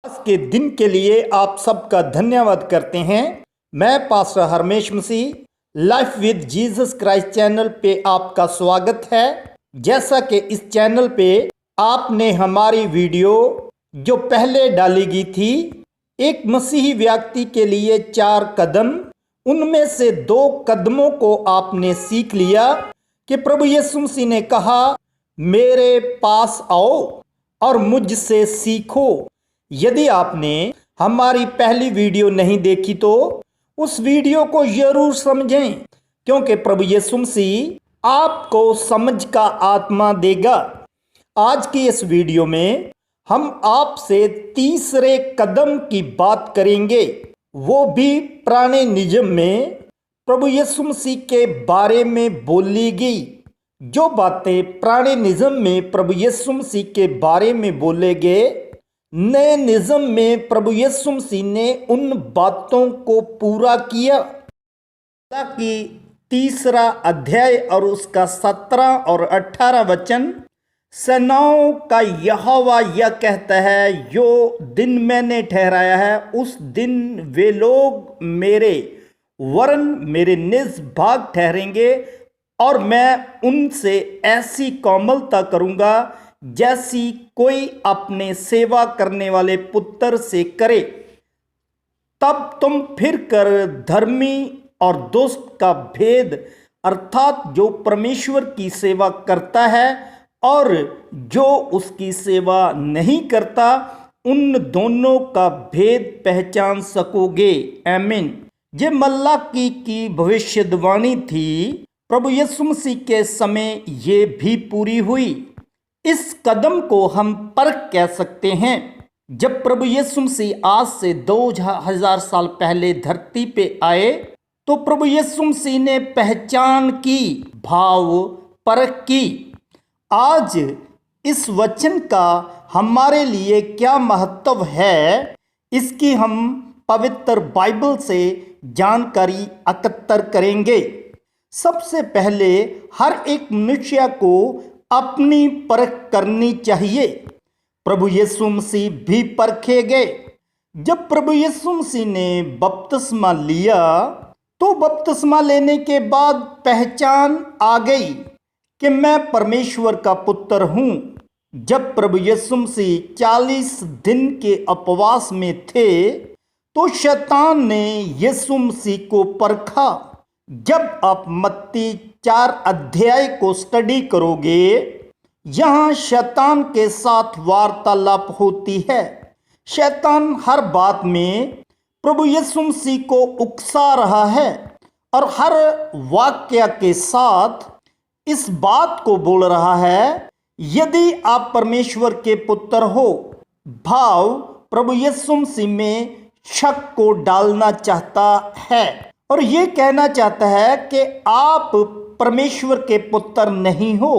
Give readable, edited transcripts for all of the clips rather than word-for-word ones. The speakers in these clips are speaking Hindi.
आज के दिन के लिए आप सबका धन्यवाद करते हैं। मैं pastor Harmesh Masih life with Jesus Christ channel पे आपका स्वागत है। जैसा कि इस चैनल पे आपने हमारी वीडियो जो पहले डाली गई थी, एक मसीही व्यक्ति के लिए 4 कदम, उनमें से 2 कदमों को आपने सीख लिया कि प्रभु यीशु मसीह ने कहा, मेरे पास आओ और मुझसे सीखो। यदि आपने हमारी पहली वीडियो नहीं देखी तो उस वीडियो को जरूर समझें, क्योंकि प्रभु यीशु मसीह आपको समझ का आत्मा देगा। आज की इस वीडियो में हम आपसे तीसरे कदम की बात करेंगे, वो भी पुराने नियम में प्रभु यीशु मसीह के बारे में बोली गई। जो बातें पुराने नियम में प्रभु यीशु मसीह के बारे में बोले गए, नए नियम में प्रभु यीशु मसीह ने उन बातों को पूरा किया। ताकि 3 अध्याय और उसका 17 और 18 वचन, सेनाओं का यहोवा यह कहता है, जो दिन मैंने ठहराया है उस दिन वे लोग मेरे वरन मेरे निज भाग ठहरेंगे, और मैं उनसे ऐसी कोमलता करूंगा जैसी कोई अपने सेवा करने वाले पुत्र से करे। तब तुम फिर कर धर्मी और दुष्ट का भेद, अर्थात जो परमेश्वर की सेवा करता है और जो उसकी सेवा नहीं करता, उन दोनों का भेद पहचान सकोगे। आमीन। ये मल्लाकी की भविष्यवाणी थी। प्रभु यीशु मसीह के समय ये भी पूरी हुई। इस कदम को हम परख कह सकते हैं। जब प्रभु यीशु मसीह आज से 2000 साल पहले धरती पे आए, तो प्रभु यीशु मसीह ने पहचान की, भाव परख की। आज इस वचन का हमारे लिए क्या महत्व है, इसकी हम पवित्र बाइबल से जानकारी एकत्र करेंगे। सबसे पहले हर एक मनुष्य को अपनी परख करनी चाहिए। प्रभु यीशु मसीह भी परखे गए। जब प्रभु यीशु मसीह ने बपतिस्मा लिया, तो बपतिस्मा लेने के बाद पहचान आ गई कि मैं परमेश्वर का पुत्र हूँ। जब प्रभु यीशु मसीह 40 दिन के उपवास में थे, तो शैतान ने यीशु मसीह को परखा। जब आप मत्ती 4 अध्याय को स्टडी करोगे, यहाँ शैतान के साथ वार्तालाप होती है। शैतान हर बात में प्रभु यीशु मसीह को उकसा रहा है और हर वाक्य के साथ इस बात को बोल रहा है, यदि आप परमेश्वर के पुत्र हो। भाव प्रभु यीशु मसीह में शक को डालना चाहता है और ये कहना चाहता है कि आप परमेश्वर के पुत्र नहीं हो।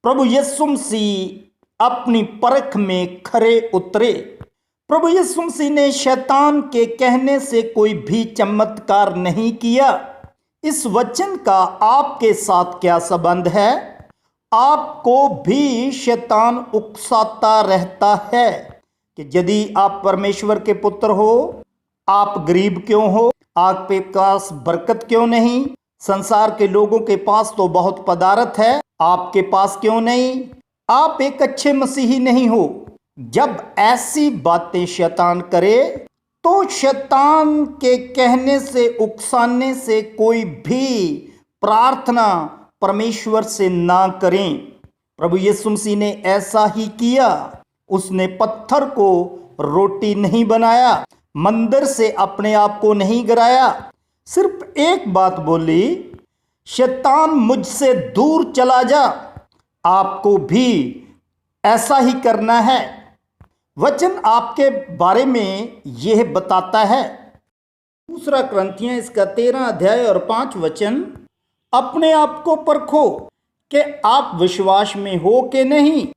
प्रभु यीशु मसीह अपनी परख में खरे उतरे। प्रभु यीशु मसीह ने शैतान के कहने से कोई भी चमत्कार नहीं किया। इस वचन का आपके साथ क्या संबंध है? आपको भी शैतान उकसाता रहता है कि यदि आप परमेश्वर के पुत्र हो, आप गरीब क्यों हो, आपके पास बरकत क्यों नहीं, संसार के लोगों के पास तो बहुत पदार्थ है, आपके पास क्यों नहीं, आप एक अच्छे मसीही नहीं हो। जब ऐसी बातें शैतान करे, तो शैतान के कहने से, उकसाने से कोई भी प्रार्थना परमेश्वर से ना करें। प्रभु यीशु मसीह ने ऐसा ही किया। उसने पत्थर को रोटी नहीं बनाया, मंदिर से अपने आप को नहीं गिराया, सिर्फ एक बात बोली, शैतान मुझसे दूर चला जा। आपको भी ऐसा ही करना है। वचन आपके बारे में यह बताता है। 2 कुरिन्थियों इसका 13 अध्याय और 5 वचन, अपने आप को परखो कि आप विश्वास में हो कि नहीं,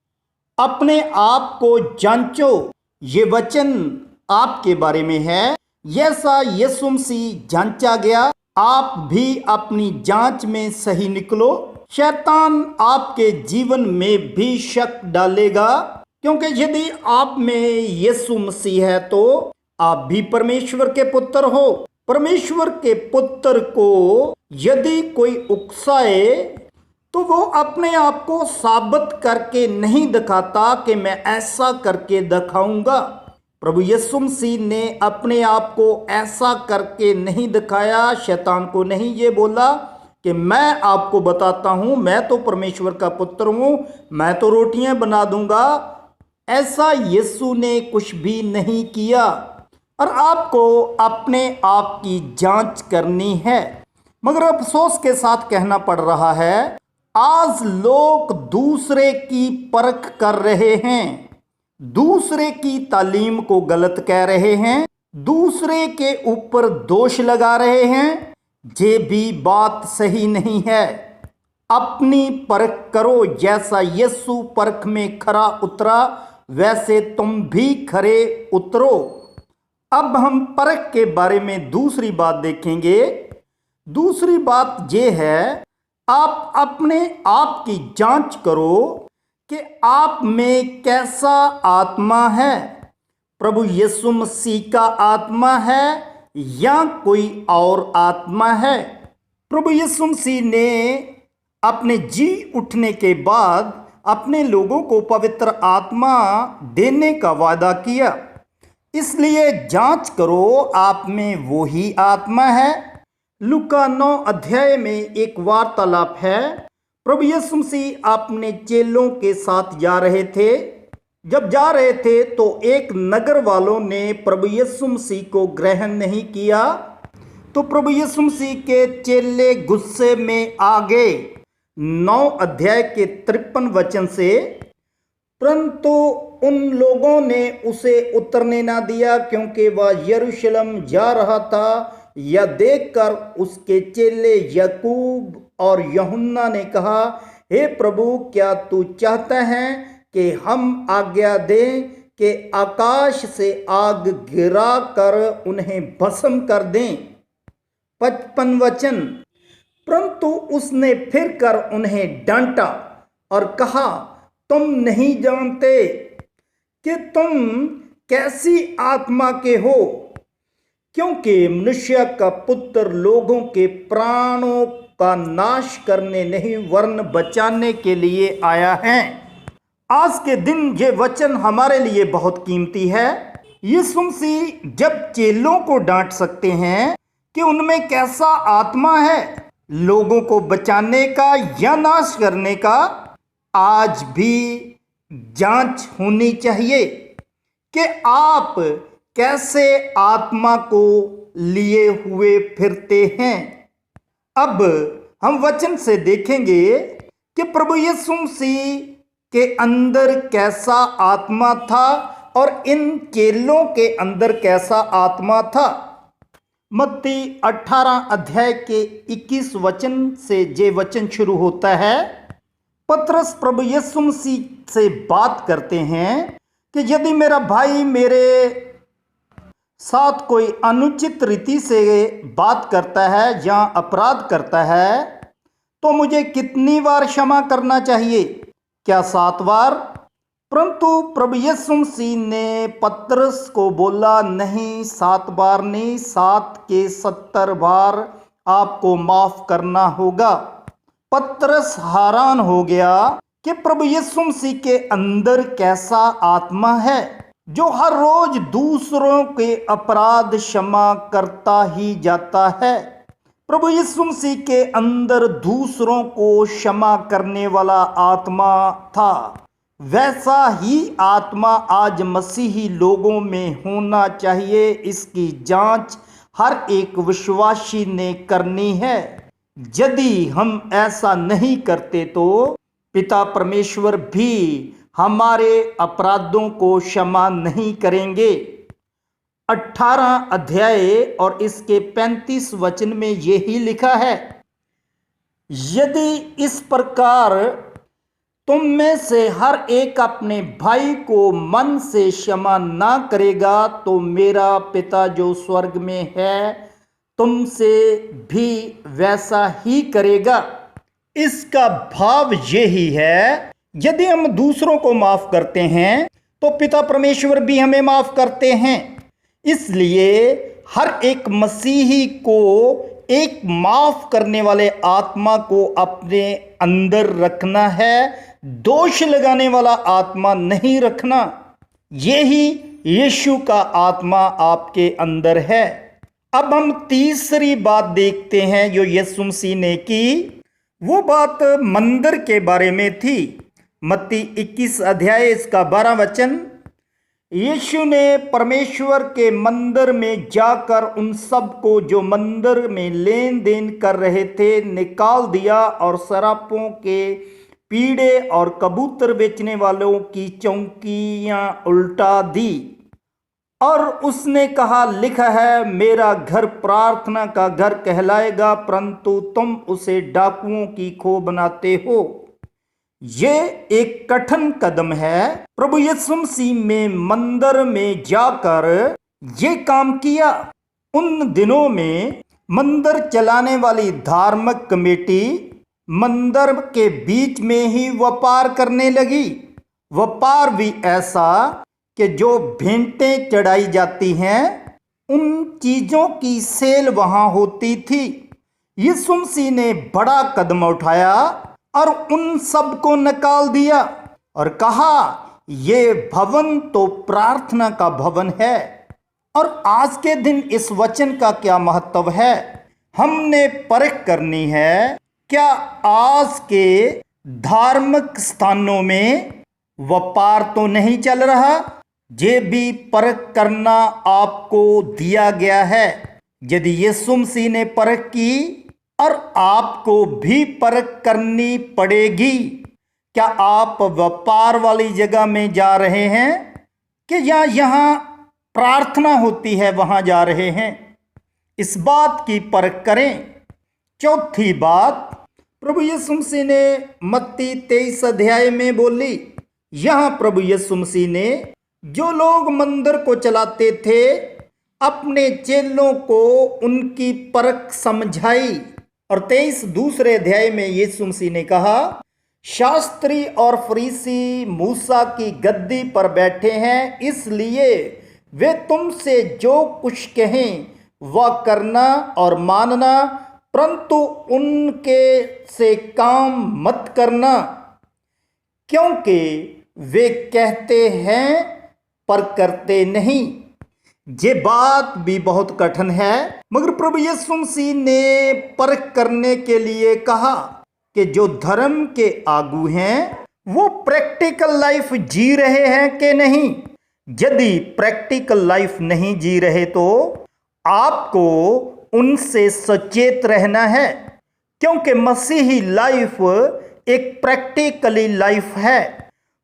अपने आप को जांचो। ये वचन आपके बारे में है। जैसा यीशु मसीह जांचा गया, आप भी अपनी जांच में सही निकलो। शैतान आपके जीवन में भी शक डालेगा, क्योंकि यदि आप में यीशु मसीह है तो आप भी परमेश्वर के पुत्र हो। परमेश्वर के पुत्र को यदि कोई उकसाए तो वो अपने आप को साबित करके नहीं दिखाता कि मैं ऐसा करके दिखाऊंगा। प्रभु यीशु मसीह ने अपने आप को ऐसा करके नहीं दिखाया। शैतान को नहीं ये बोला कि मैं आपको बताता हूं, मैं तो परमेश्वर का पुत्र हूं, मैं तो रोटियां बना दूंगा। ऐसा यीशु ने कुछ भी नहीं किया। और आपको अपने आप की जांच करनी है। मगर अफसोस के साथ कहना पड़ रहा है, आज लोग दूसरे की परख कर रहे हैं, दूसरे की तालीम को गलत कह रहे हैं, दूसरे के ऊपर दोष लगा रहे हैं। ये भी बात सही नहीं है। अपनी परख करो। जैसा यीशु परख में खरा उतरा वैसे तुम भी खरे उतरो। अब हम परख के बारे में दूसरी बात देखेंगे। दूसरी बात यह है, आप अपने आप की जांच करो कि आप में कैसा आत्मा है। प्रभु यीशु मसीह का आत्मा है या कोई और आत्मा है। प्रभु यीशु मसीह ने अपने जी उठने के बाद अपने लोगों को पवित्र आत्मा देने का वादा किया। इसलिए जांच करो आप में वो ही आत्मा है। लूका 9 अध्याय में एक वार्तालाप है। प्रभु यीशु मसीह अपने चेलों के साथ जा रहे थे। जब जा रहे थे तो एक नगर वालों ने प्रभु यीशु मसीह को ग्रहण नहीं किया। तो प्रभु यीशु मसीह के चेले गुस्से में आ गए। 9 अध्याय के 53 वचन से, परंतु उन लोगों ने उसे उतरने ना दिया क्योंकि वह यरूशलेम जा रहा था। यह देखकर उसके चेले याकूब और यूहन्ना ने कहा, हे प्रभु, क्या तू चाहता है कि हम आज्ञा दें कि आकाश से आग गिरा कर उन्हें भस्म कर दें? 55 वचन, परंतु उसने फिर कर उन्हें डांटा और कहा, तुम नहीं जानते कि तुम कैसी आत्मा के हो, क्योंकि मनुष्य का पुत्र लोगों के प्राणों का नाश करने नहीं वरन बचाने के लिए आया है। आज के दिन ये वचन हमारे लिए बहुत कीमती है। यीशु मसीह जब चेलों को डांट सकते हैं कि उनमें कैसा आत्मा है, लोगों को बचाने का या नाश करने का, आज भी जांच होनी चाहिए कि आप कैसे आत्मा को लिए हुए फिरते हैं। अब हम वचन से देखेंगे कि प्रभु यीशु मसीह के अंदर कैसा आत्मा था और इन चेलों के अंदर कैसा आत्मा था। मत्ती 18 अध्याय के 21 वचन से ये वचन शुरू होता है। पतरस प्रभु यीशु मसीह से बात करते हैं कि यदि मेरा भाई मेरे साथ कोई अनुचित रीति से बात करता है या अपराध करता है तो मुझे कितनी बार क्षमा करना चाहिए? क्या 7 बार? परंतु प्रभु यीशु मसीह ने पतरस को बोला, नहीं, 7 बार नहीं, 7 के 70 बार आपको माफ करना होगा। पतरस हैरान हो गया कि प्रभु यीशु मसीह के अंदर कैसा आत्मा है जो हर रोज दूसरों के अपराध क्षमा करता ही जाता है। प्रभु यीशु मसीह के अंदर दूसरों को क्षमा करने वाला आत्मा था। वैसा ही आत्मा आज मसीही लोगों में होना चाहिए। इसकी जांच हर एक विश्वासी ने करनी है। यदि हम ऐसा नहीं करते तो पिता परमेश्वर भी हमारे अपराधों को क्षमा नहीं करेंगे। 18 अध्याय और इसके 35 वचन में यही लिखा है, यदि इस प्रकार तुम में से हर एक अपने भाई को मन से क्षमा ना करेगा तो मेरा पिता जो स्वर्ग में है तुमसे भी वैसा ही करेगा। इसका भाव यही है यदि हम दूसरों को माफ करते हैं तो पिता परमेश्वर भी हमें माफ करते हैं। इसलिए हर एक मसीही को एक माफ करने वाले आत्मा को अपने अंदर रखना है, दोष लगाने वाला आत्मा नहीं रखना। यही यीशु का आत्मा आपके अंदर है। अब हम तीसरी बात देखते हैं जो यीशु मसीह ने की। वो बात मंदिर के बारे में थी। मत्ती 21 अध्याय इसका 12 वचन। यीशु ने परमेश्वर के मंदिर में जाकर उन सब को जो मंदिर में लेन देन कर रहे थे निकाल दिया और सरापों के पीड़े और कबूतर बेचने वालों की चौकियां उल्टा दी और उसने कहा, लिखा है मेरा घर प्रार्थना का घर कहलाएगा, परंतु तुम उसे डाकुओं की खो बनाते हो। ये एक कठिन कदम है। प्रभु यीशु मसीह में मंदिर में जाकर ये काम किया। उन दिनों में मंदिर चलाने वाली धार्मिक कमेटी मंदिर के बीच में ही व्यापार करने लगी। व्यापार भी ऐसा कि जो भेंटें चढ़ाई जाती हैं उन चीजों की सेल वहां होती थी। यीशु मसीह ने बड़ा कदम उठाया और उन सब को निकाल दिया और कहा, ये भवन तो प्रार्थना का भवन है। और आज के दिन इस वचन का क्या महत्व है, हमने परख करनी है। क्या आज के धार्मिक स्थानों में व्यापार तो नहीं चल रहा? ये भी परख करना आपको दिया गया है। यदि यीशु मसीह ने परख की और आपको भी परख करनी पड़ेगी। क्या आप व्यापार वाली जगह में जा रहे हैं कि या यहाँ प्रार्थना होती है वहां जा रहे हैं? इस बात की परख करें। चौथी बात प्रभु यीशु मसीह ने मत्ती 23 अध्याय में बोली। यहाँ प्रभु यीशु मसीह ने जो लोग मंदिर को चलाते थे अपने चेलों को उनकी परख समझाई। और 23 दूसरे अध्याय में यीशु मसीह ने कहा, शास्त्री और फरीसी मूसा की गद्दी पर बैठे हैं, इसलिए वे तुमसे जो कुछ कहें वह करना और मानना, परंतु उनके से काम मत करना, क्योंकि वे कहते हैं पर करते नहीं। ये बात भी बहुत कठिन है, मगर प्रभु यीशु मसीह ने परख करने के लिए कहा कि जो धर्म के आगू हैं वो प्रैक्टिकल लाइफ जी रहे हैं कि नहीं। यदि प्रैक्टिकल लाइफ नहीं जी रहे तो आपको उनसे सचेत रहना है, क्योंकि मसीही लाइफ एक प्रैक्टिकली लाइफ है।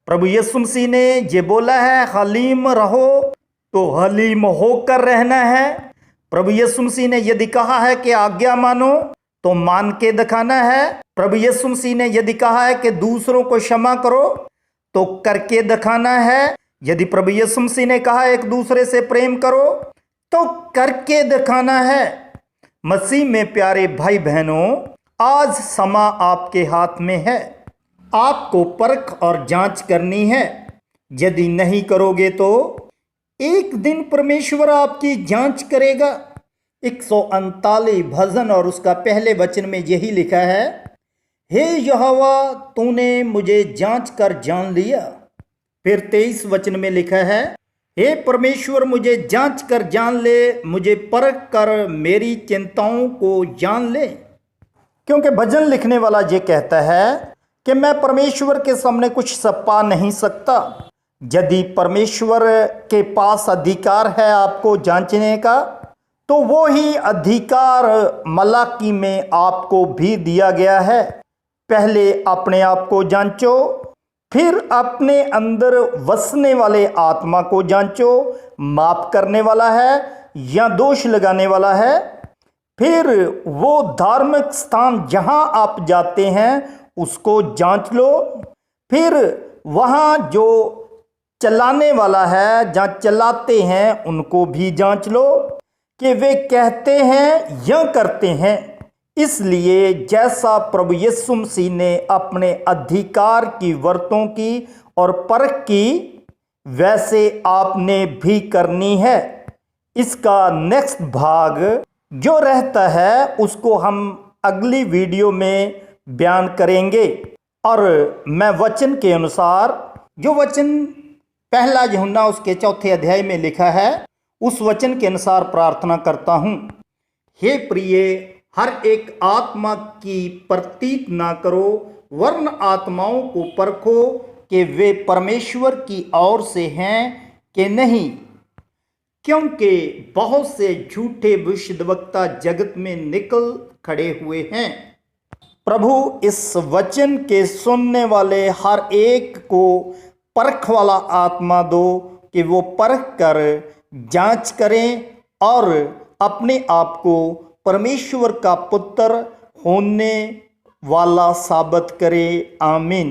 प्रभु यीशु मसीह ने ये बोला है, हलीम रहो तो हलीम होकर रहना है। प्रभु यीशु मसीह ने यदि कहा है कि आज्ञा मानो तो मान के दिखाना है। प्रभु यीशु मसीह ने यदि कहा है कि दूसरों को क्षमा करो तो करके दिखाना है। यदि प्रभु यीशु मसीह ने कहा एक दूसरे से प्रेम करो तो करके दिखाना है। मसीह में प्यारे भाई बहनों, आज समा आपके हाथ में है। आपको परख और जांच करनी है। यदि नहीं करोगे तो एक दिन परमेश्वर आपकी जांच करेगा। 139 भजन और उसका पहले वचन में यही लिखा है, हे यहोवा तूने मुझे जांच कर जान लिया। फिर 23 वचन में लिखा है, हे परमेश्वर मुझे जांच कर जान ले, मुझे परख कर मेरी चिंताओं को जान ले। क्योंकि भजन लिखने वाला ये कहता है कि मैं परमेश्वर के सामने कुछ छुपा नहीं सकता। यदि परमेश्वर के पास अधिकार है आपको जांचने का, तो वो ही अधिकार मलाकी में आपको भी दिया गया है। पहले अपने आप को जांचो, फिर अपने अंदर वसने वाले आत्मा को जांचो, माफ करने वाला है या दोष लगाने वाला है। फिर वो धार्मिक स्थान जहां आप जाते हैं उसको जांच लो। फिर वहां जो चलाने वाला है, जहां चलाते हैं, उनको भी जांच लो कि वे कहते हैं या करते हैं। इसलिए जैसा प्रभु यीशु मसीह ने अपने अधिकार की वर्तों की और परख की, वैसे आपने भी करनी है। इसका नेक्स्ट भाग जो रहता है उसको हम अगली वीडियो में बयान करेंगे। और मैं वचन के अनुसार, जो वचन पहला यूहन्ना उसके 4 अध्याय में लिखा है, उस वचन के अनुसार प्रार्थना करता हूँ। हे प्रिय, हर एक आत्मा की प्रतीत ना करो, वरन आत्माओं को परखो कि वे परमेश्वर की ओर से हैं कि नहीं, क्योंकि बहुत से झूठे भविष्यद्वक्ता जगत में निकल खड़े हुए हैं। प्रभु इस वचन के सुनने वाले हर एक को परख वाला आत्मा दो कि वो परख कर जांच करें और अपने आप को परमेश्वर का पुत्र होने वाला साबित करे। आमीन।